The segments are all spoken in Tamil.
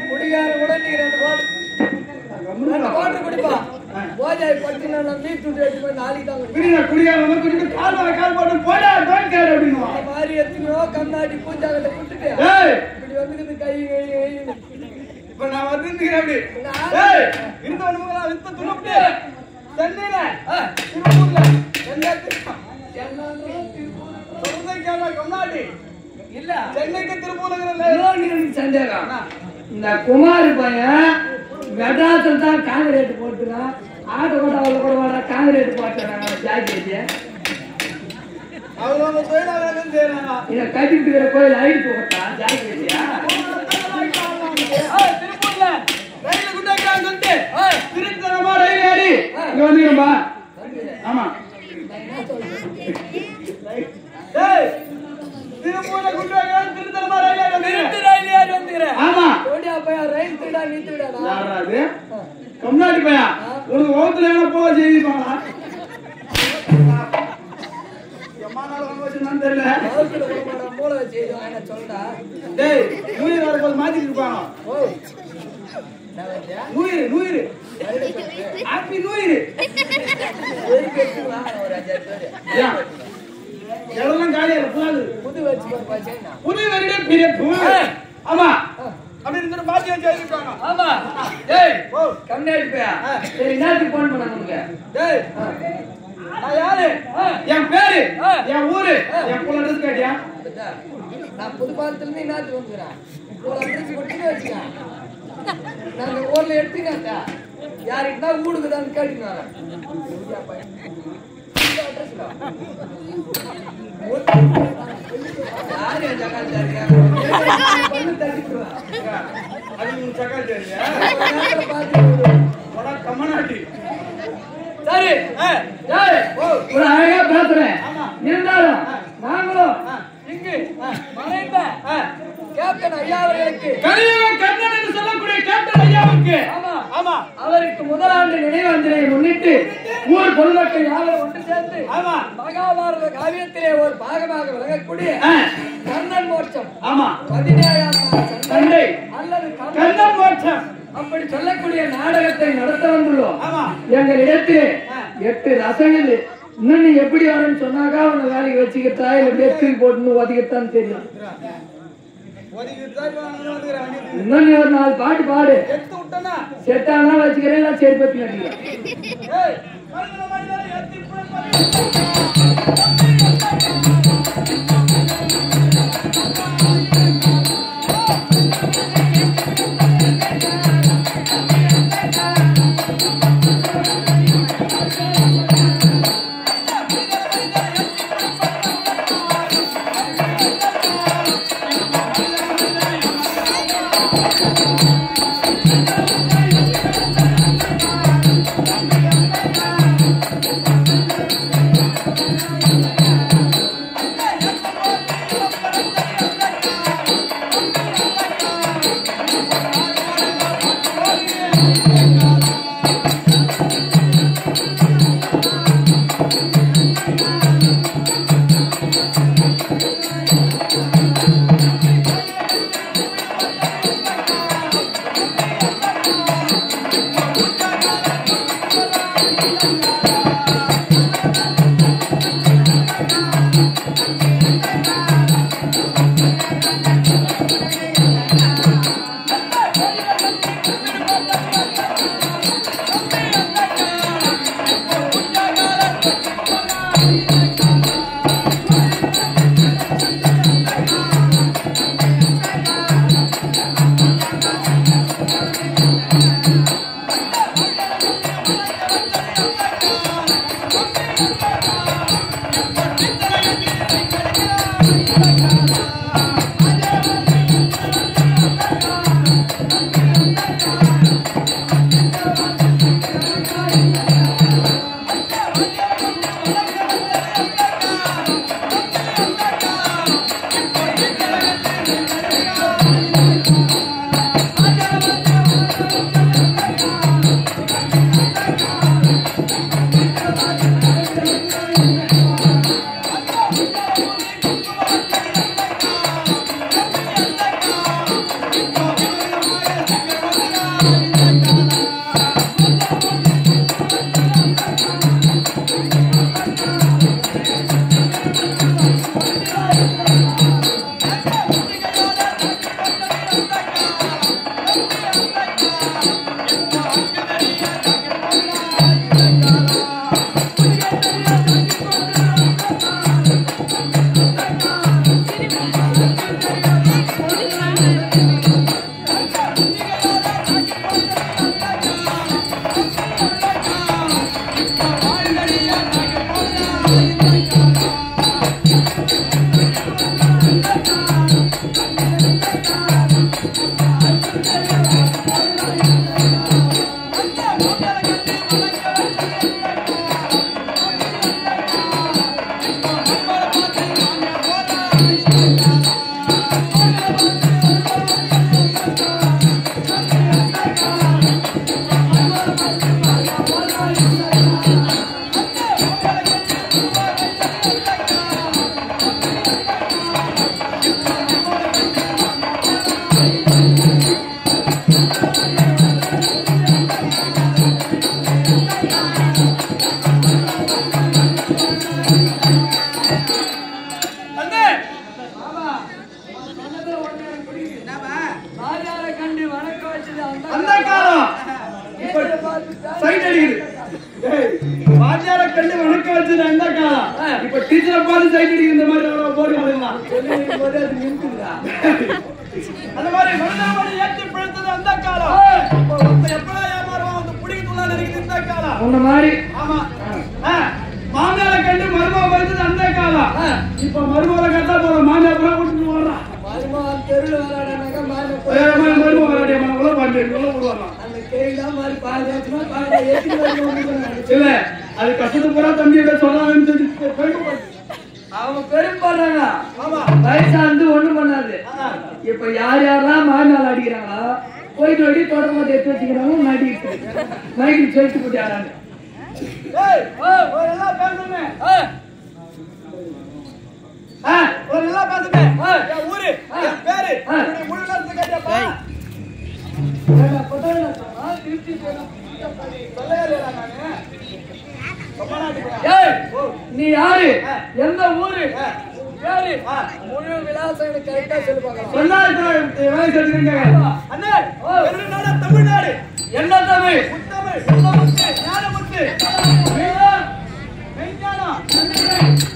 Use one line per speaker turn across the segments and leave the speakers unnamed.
குடிகார கூட நீ ரெண்டு பாட்டு போஜாய் பட்டினா மீட் துட்டு எடுத்து போய் நாளைக்கு தான்
குடியாரமா குடிட்டு கால் போட்டு போடா டோன் கேர் அப்படினு
அந்த மாதிரி எத்தனையோ கண்ணாடி பூஞ்சாகத்தை குட்டுட்டு இப்படி வந்து கை
இப்ப நான் வந்துக்கிறேன் அப்படி இருந்த ஒண்ணுங்களா வித்த துணுப்டு சென்னையில திருப்பூர்ல கண்ணாடி இல்ல சென்னைக்கு திருப்பூர்ல
சந்தேகம் இந்த குமார் பையன் மெட்ராஸ்ல தான் காங்கிரீட் போட்டுறான் ஆட்டோ கூட அவ்வளவு கூட வாடா காங்கிரீட் போட்டுறாங்க ஜாக்கெட்டு
அவங்க தொழிலாளர்கள் செய்யறாங்க
இதை கட்டிட்டு இருக்கிற கோயில் ஐடி போட்டா ஜாக்கெட்டியா
திருப்பூர்ல ரயில் குண்டாக்கிறான்னு சொல்லிட்டு திருத்தரமா ரயில் ஏறி இங்க வந்துருமா ஆமா திருப்பூர்ல குண்டாக்கிறான் திருத்தரமா ரயில் ஏறி வந்துக்கிறேன் ஆமா
ஓடியா பையா ரயில் திருடா நீ திருடாடா
யாரா அது கம்னாடி பையா உனக்கு ஓத்துல என்ன போக செய்திருப்பாங்களா எம்மானால வந்து வச்சுன்னு தெரியல
மூளை வச்சு என்ன சொல்றா
டேய் நூறு வர போது மாத்திட்டு இருப்பாங்க
ஓ
நூறு ஹாப்பி நூறு
ஒரு பேசுவா ஒரு 5000 பேர்
எல்லாம் காலியா போகுது
புது வச்சு பாச்சேனா
புது வெறியே பெரிய ஆமா அப்படி இந்த மாத்தி வச்சு இருக்காங்க
ஆமா டேய் ஓ கம்னாடி பையா சரி என்னத்துக்கு ஃபோன் பண்ண உனக்கு
டேய் நான் யாரு என் பேரு என் ஊரு என் புள்ள அட்ரஸ் கேட்டியா
நான் புதுப்பாலத்துல இருந்து என்னத்துக்கு வந்துறேன் ஒரு அட்ரஸ் கொடுத்து வச்சுட்டேன் நான் ஊர்ல எடுத்துட்டேன்டா யாருக்கிட்ட ஊடுக்குதான்னு கேட்டுனாங்க யாரு ஜகாச்சாரியா
அது சகாச்சாரியா கம்மநாட்டி
சரி ஒரு அழகா பேசுறேன் இருந்தாலும் நாங்களும் இங்கு மறைந்த கேப்டன் ஐயா அவர்களுக்கு
கலியுகம் கண்ணன் என்று சொல்லக்கூடிய கேப்டன் ஐயாவுக்கு
ஆமா அவருக்கு முதலாண்டு நினைவஞ்சலியை முன்னிட்டு ஊர் பொதுமக்கள் யாரும் ஒன்று சேர்ந்து மகாபாரத காவியத்திலே ஒரு பாகமாக விளங்கக்கூடிய கண்ணன் மோட்சம் 17ஆம் சண்டை அல்லது
கண்ணன் மோட்சம்
அப்படி சொல்லக்கூடிய நாடகத்தை நடத்த வந்துள்ளோம் எங்களிடத்தில் 8 ரசங்கள் இன்னும் நீ எப்படி வரணும்னு சொன்னாக்கா உன்னை வேலைக்கு வச்சுக்கிட்டா இல்ல பேச்சு போட்டு ஒதுக்கிட்டான்னு தெரியும் இன்னும் நீ ஒரு 4 பாட்டு பாடு செட்டானா வச்சுக்கிறேன் இல்ல சரி பத்தி நடிக்கிறேன்
சைட் அடிக்குது. வாத்தியார கண்டு வணக்க வச்சது அந்த காலம். இப்ப டீச்சரை பார்த்து சைட் அடிக்குது. இந்த மாதிரி போடுங்க
போது அது நின்றுடா.
அந்த மாதிரி மருதாமணி ஏற்றி பிழைத்தது அந்த காலம். எப்படா ஏமாறுவான் வந்து புடிக்கணும்னு நினைக்குது இந்த காலம்.
உன்ன மாதிரி
ஆமா. மாமியாரை கண்டு மருமக பறித்தது அந்த காலம். இப்ப மருமகளை கட்டா போற மாமியார் கூட கூட்டிட்டு வர்றான்.
மருமகன் தெருவில் விளையாடுனாக்கா
மருமக விளையாடிய உள்ள பாட்டு உள்ள விடுவாங்க.
அந்த கேள்விதான் மாதிரி பாதுகாச்சுமா பாட ஏற்றி
இல்ல அது கஷ்டத்து பூரா தம்பியோட சொல்லான்னு சொல்லி
அவங்க பெரும்பாடுறாங்க.
ஆமா
வயசா இருந்து ஒண்ணும் பண்ணாது. இப்ப யார் யாரெல்லாம் மாநாள் அடிக்கிறாங்களோ போயிட்டு வடி தொடர்பு எடுத்து வச்சுக்கிறாங்க. மைக்கில் சொல்லிட்டு போட்டு யாராங்க
ஒரு எல்லாம் பேசுமே ஒரு எல்லாம் பேசுமே என் ஊரு என் பேரு முழு நேரத்துக்கு கேட்டப்பா
திருப்தி நீ யாரு எந்த ஊரு பேரு முழு விலாசம் எனக்கு கரெக்டா சொல்லுவாங்க.
தமிழ்நாடு
என்ன தமிழ்
முத்தமிழ் ஞானமுத்து மெய்ஞானம்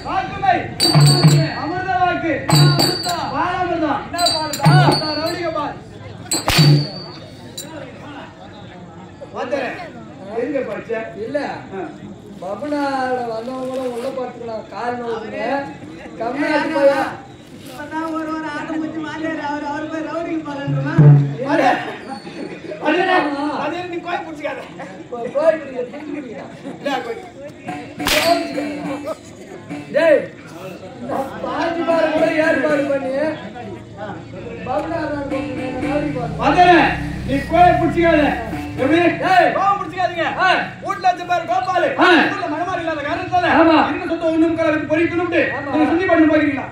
வாக்குமை அமிர்த வாக்கு பாலாமிர்தம்
என்ன பாடுதா
ரவுடிகபால் எங்க படிச்ச
இல்ல பபுனாட வந்தவங்க கூட உள்ள பார்த்துக்கலாம். காரணம் கம்மியாட்டு போயா ஏற்பாடு பண்ணி
நீ கோயில் பிடிச்சிக்காத பிடிச்சிக்காதீங்க வீட்டுல வச்ச பேர் கோபாலு மனமாரி இல்லாத காரணத்தால இருந்த சொந்த ஒண்ணும் கலந்து பொறிக்கணும்ட்டு சுத்தி பண்ணு போகிறீங்களா?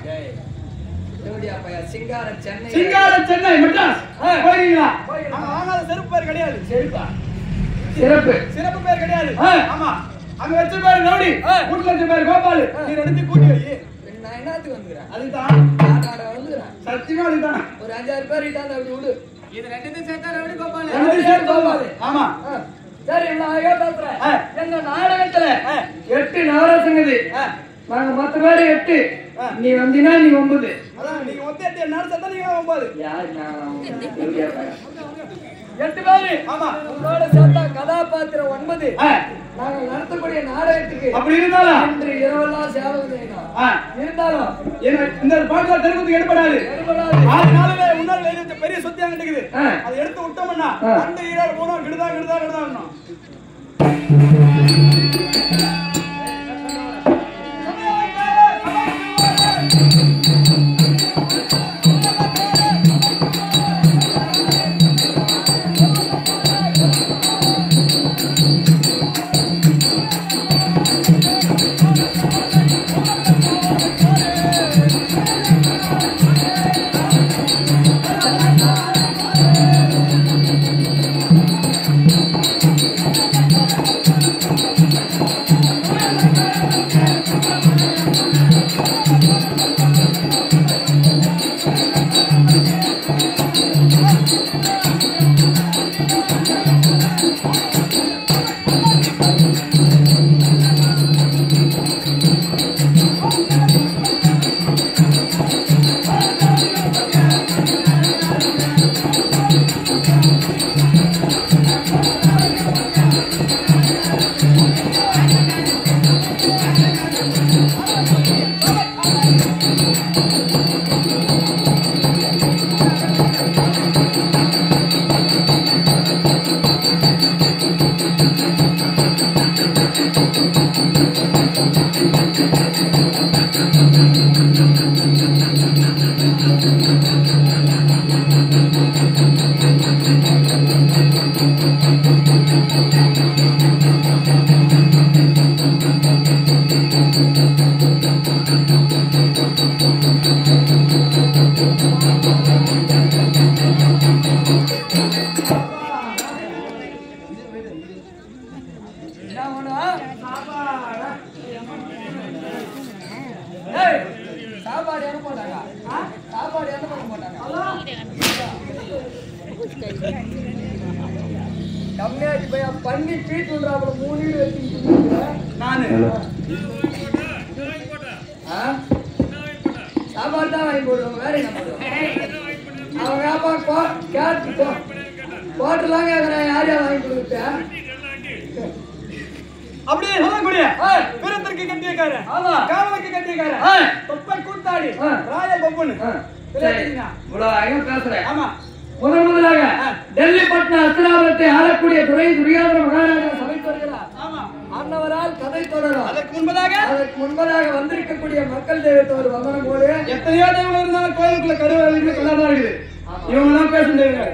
சிங்கார சென்னை மெட்ராஸ் போகிறீங்களா? வாங்காத செருப்பு பேர் கிடையாது. செருப்பா சிறப்பு பேர் கிடையாது. ஆமா அங்க வச்ச பேர் ரவுடி வீட்டுல வச்ச பேர் கோபாலு. நீ ரெண்டு கூட்டி வை.
நான் என்னத்துக்கு வந்துக்கிறேன்?
அதுதான்
வந்துக்கிறேன்.
சத்தியமா அதுதான்.
ஒரு 5-6 பேர் இட்டாந்து அப்படி விடு. இது ரெண்டு சேர்த்தா ரவுடி கோபாலு.
ரெண்டு சேர்த்து கோபாலு. ஆமா
சரி நான் ஐயா பேசுறேன். எங்க நாடகத்துல 8 நவரசங்கதி. நாங்க மொத்த பேரு 8. நீ வந்தீனா நீ 9.
அதான் நீங்க மொத்த 8 நாள் சேர்த்தா நீங்க 9.
யார் நான் 8 பேரு.
ஆமா
உங்களோட சேர்த்தா கதாபாத்திரம் 9. நாங்க நடத்தக்கூடிய நாடகத்துக்கு
அப்படி இருந்தாலும்
இன்று இரவெல்லாம் சேவை செய்யணும். இருந்தாலும்
இந்த பாட்டுல தெருவுக்கு எடுபடாது. அதனால முன்னாள் எழுதி பெரிய சொத்தி அங்க இருக்குது. அதை எடுத்து விட்டோம்னா அந்த ஈரோடு போனோம் கிடுதான்
சாப்பாடு என்ன போட்டாங்க? சாப்பாடு என்ன பண்ண போட்டாங்க? கம்மியாச்சு இப்ப பண்ணி பீட்டுறாப்புல 3 வீடு வச்சுக்கிட்டு
நானு
சாப்பாடு தான் வாங்கி போடுவாங்க வேற என்ன பண்ணுவாங்க அவங்க அப்பா கேட்டு போட்டெல்லாம் கேட்கறேன் யார் யார் வாங்கி கொடுத்தேன்
அப்படியே சொல்லக்கூடிய வீரத்திற்கு கட்டியக்கார காவலுக்கு கட்டியக்கார தொப்பை கூத்தாடி ராய பொப்புன்னு
பேசுறேன் ஆமா முதலாக டெல்லி பட்டண அஸ்தினாபுரத்தை ஆளக்கூடிய துறை துரியோதன மகாராஜா சமைத்து வருகிறார் அன்னவரால் கதை தொடரும் அதற்கு முன்பதாக வந்திருக்கக்கூடிய மக்கள் தெய்வத்தவர் வந்தனம் போது
எத்தனையோ தெய்வம் இருந்தாலும் கோயிலுக்குள்ள கருவறைக்கு கொண்டாதான் இருக்குது இவங்க தான் பேசுறீங்க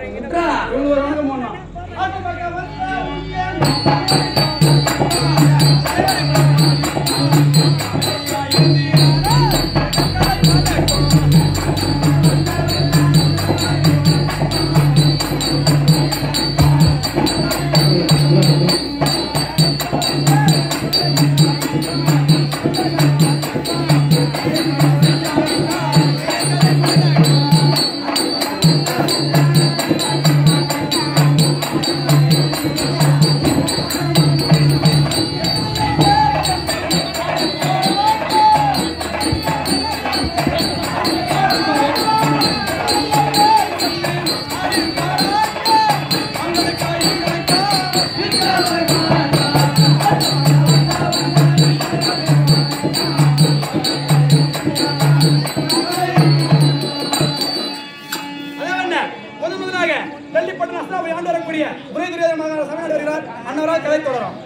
இவங்க ஒரு வணக்கம் போனோம் அன்னவரால் கதை தொடரும்